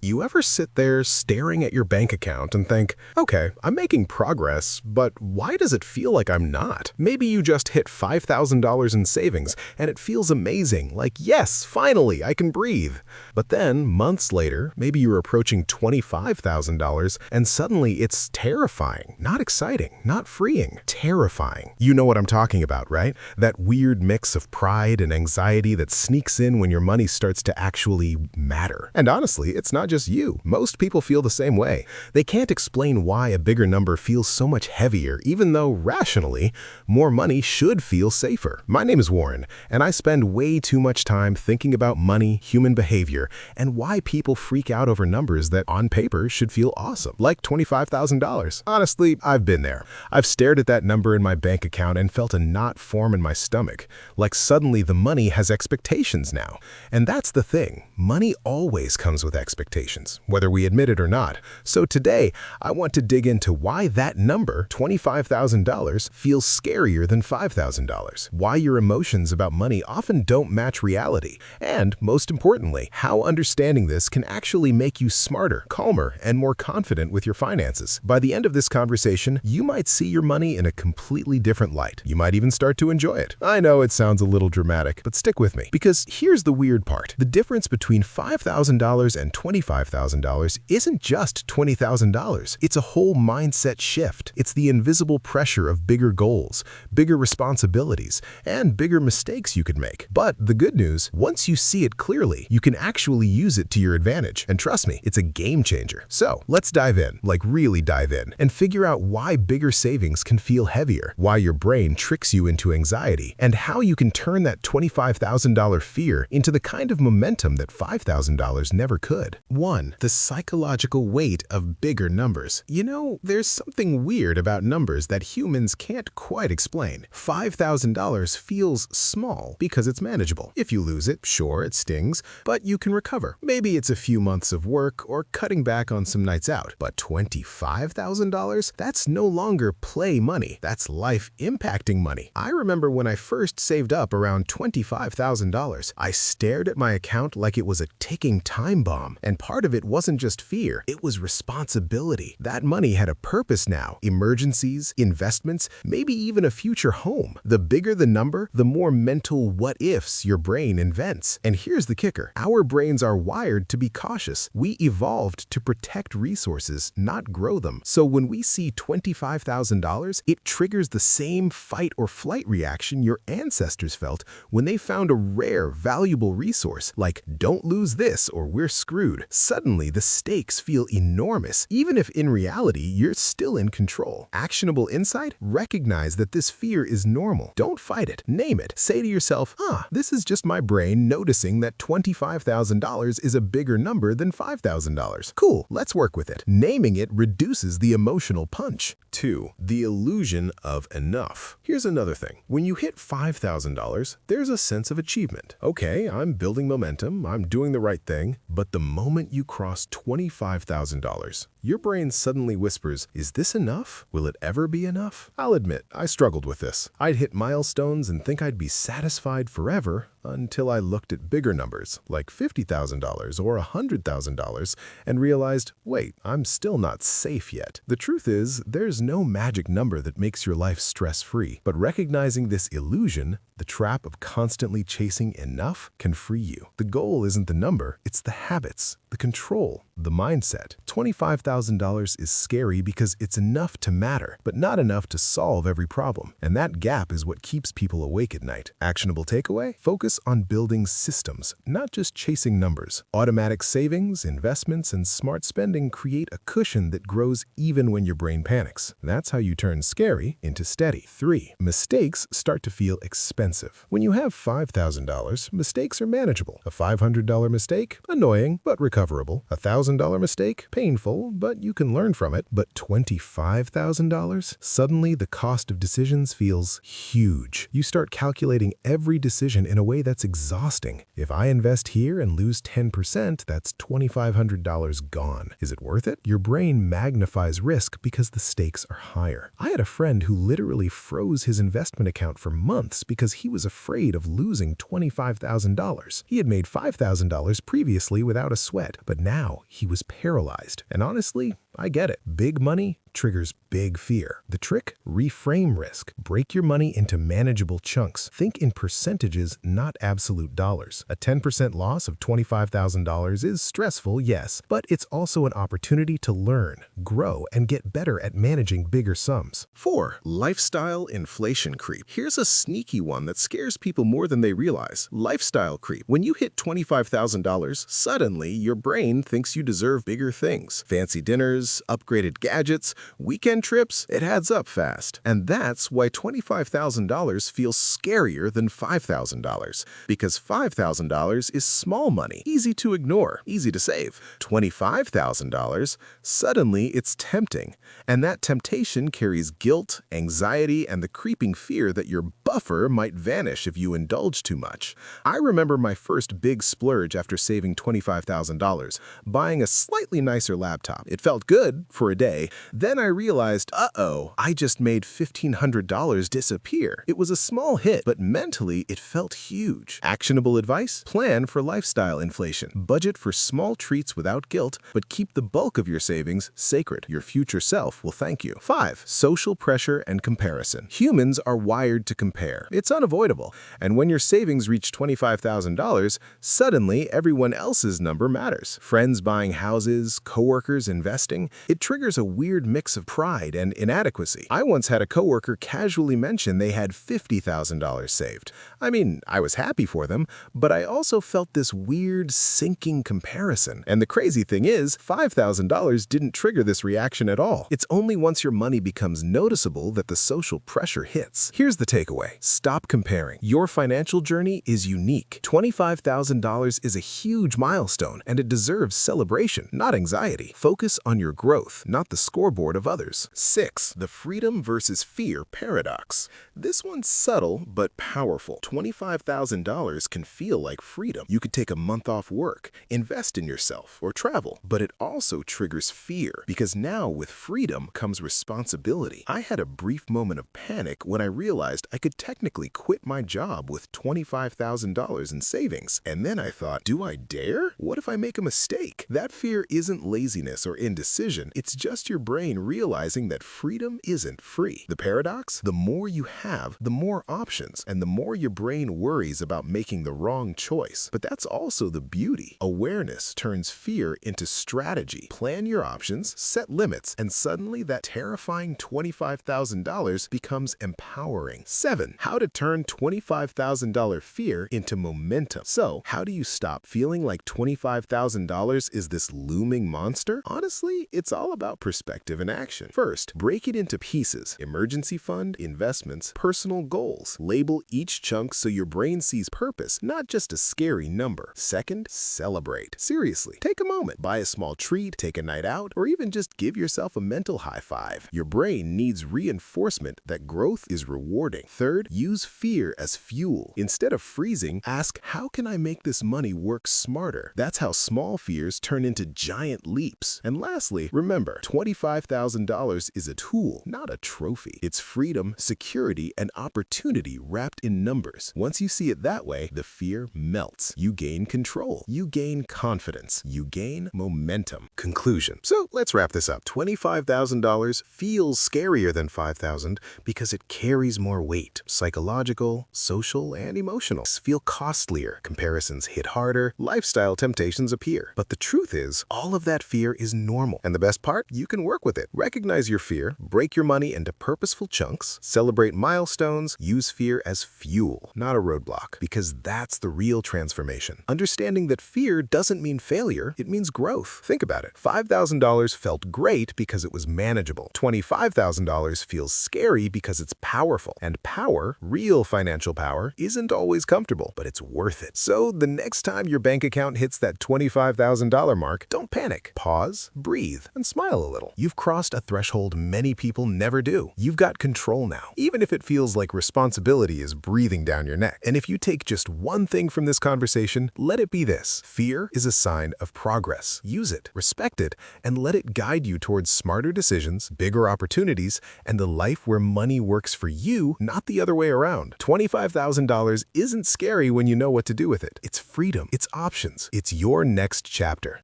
You ever sit there staring at your bank account and think, okay, I'm making progress, but why does it feel like I'm not? Maybe you just hit $5,000 in savings and it feels amazing, like, yes, finally, I can breathe. But then, months later, maybe you're approaching $25,000 and suddenly it's terrifying, not exciting, not freeing, terrifying. You know what I'm talking about, right? That weird mix of pride and anxiety that sneaks in when your money starts to actually matter. And honestly, it's not just you. Most people feel the same way. They can't explain why a bigger number feels so much heavier, even though, rationally, more money should feel safer. My name is Warren, and I spend way too much time thinking about money, human behavior, and why people freak out over numbers that, on paper, should feel awesome, like $25,000. Honestly, I've been there. I've stared at that number in my bank account and felt a knot form in my stomach, like suddenly the money has expectations now. And that's the thing. Money always comes with expectations, whether we admit it or not. So today, I want to dig into why that number, $25,000, feels scarier than $5,000, why your emotions about money often don't match reality, and, most importantly, how understanding this can actually make you smarter, calmer, and more confident with your finances. By the end of this conversation, you might see your money in a completely different light. You might even start to enjoy it. I know it sounds a little dramatic, but stick with me, because here's the weird part. The difference between $5,000 and $25,000 isn't just $20,000. It's a whole mindset shift. It's the invisible pressure of bigger goals, bigger responsibilities, and bigger mistakes you could make. But the good news, once you see it clearly, you can actually use it to your advantage. And trust me, it's a game changer. So let's dive in, like really dive in, and figure out why bigger savings can feel heavier, why your brain tricks you into anxiety, and how you can turn that $25,000 fear into the kind of momentum that $5,000 never could. 1. The psychological weight of bigger numbers. You know, there's something weird about numbers that humans can't quite explain. $5,000 feels small because it's manageable. If you lose it, sure, it stings, but you can recover. Maybe it's a few months of work or cutting back on some nights out. But $25,000? That's no longer play money. That's life-impacting money. I remember when I first saved up around $25,000. I stared at my account like it was a ticking time bomb. And part of it wasn't just fear, it was responsibility. That money had a purpose now. Emergencies, investments, maybe even a future home. The bigger the number, the more mental what-ifs your brain invents. And here's the kicker. Our brains are wired to be cautious. We evolved to protect resources, not grow them. So when we see $25,000, it triggers the same fight or flight reaction your ancestors felt when they found a rare, valuable resource, like don't lose this or we're screwed. Suddenly, the stakes feel enormous, even if in reality, you're still in control. Actionable insight? Recognize that this fear is normal. Don't fight it. Name it. Say to yourself, this is just my brain noticing that $25,000 is a bigger number than $5,000. Cool, let's work with it. Naming it reduces the emotional punch. 2. The illusion of enough. Here's another thing. When you hit $5,000, there's a sense of achievement. Okay, I'm building momentum, I'm doing the right thing, but the moment you cross $25,000, your brain suddenly whispers, is this enough? Will it ever be enough? I'll admit, I struggled with this. I'd hit milestones and think I'd be satisfied forever until I looked at bigger numbers, like $50,000 or $100,000, and realized, wait, I'm still not safe yet. The truth is, there's no magic number that makes your life stress-free, but recognizing this illusion, the trap of constantly chasing enough, can free you. The goal isn't the number, it's the habits, the control, the mindset. $25,000 is scary because it's enough to matter, but not enough to solve every problem. And that gap is what keeps people awake at night. Actionable takeaway? Focus on building systems, not just chasing numbers. Automatic savings, investments, and smart spending create a cushion that grows even when your brain panics. That's how you turn scary into steady. 3. Mistakes start to feel expensive. When you have $5,000, mistakes are manageable. A $500 mistake? Annoying, but recoverable. A $1,000 mistake? Painful. painful, but you can learn from it. But $25,000? Suddenly, the cost of decisions feels huge. You start calculating every decision in a way that's exhausting. If I invest here and lose 10%, that's $2,500 gone. Is it worth it? Your brain magnifies risk because the stakes are higher. I had a friend who literally froze his investment account for months because he was afraid of losing $25,000. He had made $5,000 previously without a sweat, but now he was paralyzed. And honestly, I get it. Big money triggers big fear. The trick? Reframe risk. Break your money into manageable chunks. Think in percentages, not absolute dollars. A 10% loss of $25,000 is stressful, yes, but it's also an opportunity to learn, grow, and get better at managing bigger sums. 4. Lifestyle inflation creep. Here's a sneaky one that scares people more than they realize. Lifestyle creep. When you hit $25,000, suddenly your brain thinks you deserve bigger things. Fancy dinners, upgraded gadgets, weekend trips, it adds up fast. And that's why $25,000 feels scarier than $5,000. Because $5,000 is small money, easy to ignore, easy to save. $25,000, suddenly it's tempting. And that temptation carries guilt, anxiety, and the creeping fear that your buffer might vanish if you indulge too much. I remember my first big splurge after saving $25,000, buying a slightly nicer laptop. It felt good for a day. Then I realized, I just made $1,500 disappear. It was a small hit, but mentally it felt huge. Actionable advice? Plan for lifestyle inflation. Budget for small treats without guilt, but keep the bulk of your savings sacred. Your future self will thank you. 5. Social pressure and comparison. Humans are wired to compare. It's unavoidable. And when your savings reach $25,000, suddenly everyone else's number matters. Friends buying houses, coworkers investing. It triggers a weird mix of pride and inadequacy. I once had a coworker casually mention they had $50,000 saved. I mean, I was happy for them, but I also felt this weird sinking comparison. And the crazy thing is, $5,000 didn't trigger this reaction at all. It's only once your money becomes noticeable that the social pressure hits. Here's the takeaway. Stop comparing. Your financial journey is unique. $25,000 is a huge milestone, and it deserves celebration, not anxiety. Focus on your growth, not the scoreboard of others. 6. The freedom versus fear paradox. This one's subtle but powerful. $25,000 can feel like freedom. You could take a month off work, invest in yourself, or travel. But it also triggers fear, because now with freedom comes responsibility. I had a brief moment of panic when I realized I could technically quit my job with $25,000 in savings. And then I thought, do I dare? What if I make a mistake? That fear isn't laziness or indecision. It's just your brain realizing that freedom isn't free. The paradox? The more you have, the more options, and the more your brain worries about making the wrong choice. But that's also the beauty. Awareness turns fear into strategy. Plan your options, set limits, and suddenly that terrifying $25,000 becomes empowering. 7. How to turn $25,000 fear into momentum. So, how do you stop feeling like $25,000 is this looming monster? Honestly, it's all about perspective and action. First, break it into pieces. Emergency fund, investments, personal goals. Label each chunk so your brain sees purpose, not just a scary number. Second, celebrate. Seriously, take a moment. Buy a small treat, take a night out, or even just give yourself a mental high five. Your brain needs reinforcement that growth is rewarding. Third, use fear as fuel. Instead of freezing, ask, how can I make this money work smarter? That's how small fears turn into giant leaps. And lastly, remember, $25,000 is a tool, not a trophy. It's freedom, security, and opportunity wrapped in numbers. Once you see it that way, the fear melts. You gain control. You gain confidence. You gain momentum. Conclusion. So let's wrap this up. $25,000 feels scarier than $5,000 because it carries more weight. Psychological, social, and emotional. Feel costlier. Comparisons hit harder. Lifestyle temptations appear. But the truth is, all of that fear is normal. And the best part? You can work with it. Recognize your fear, break your money into purposeful chunks, celebrate milestones, use fear as fuel, not a roadblock, because that's the real transformation. Understanding that fear doesn't mean failure, it means growth. Think about it. $5,000 felt great because it was manageable. $25,000 feels scary because it's powerful. And power Power, real financial power, isn't always comfortable, but it's worth it. So the next time your bank account hits that $25,000 mark, don't panic. Pause, breathe, and smile a little. You've crossed a threshold many people never do. You've got control now, even if it feels like responsibility is breathing down your neck. And if you take just one thing from this conversation, let it be this: fear is a sign of progress. Use it, respect it, and let it guide you towards smarter decisions, bigger opportunities, and a life where money works for you, not the other way around. $25,000 isn't scary when you know what to do with it. It's freedom, it's options, it's your next chapter.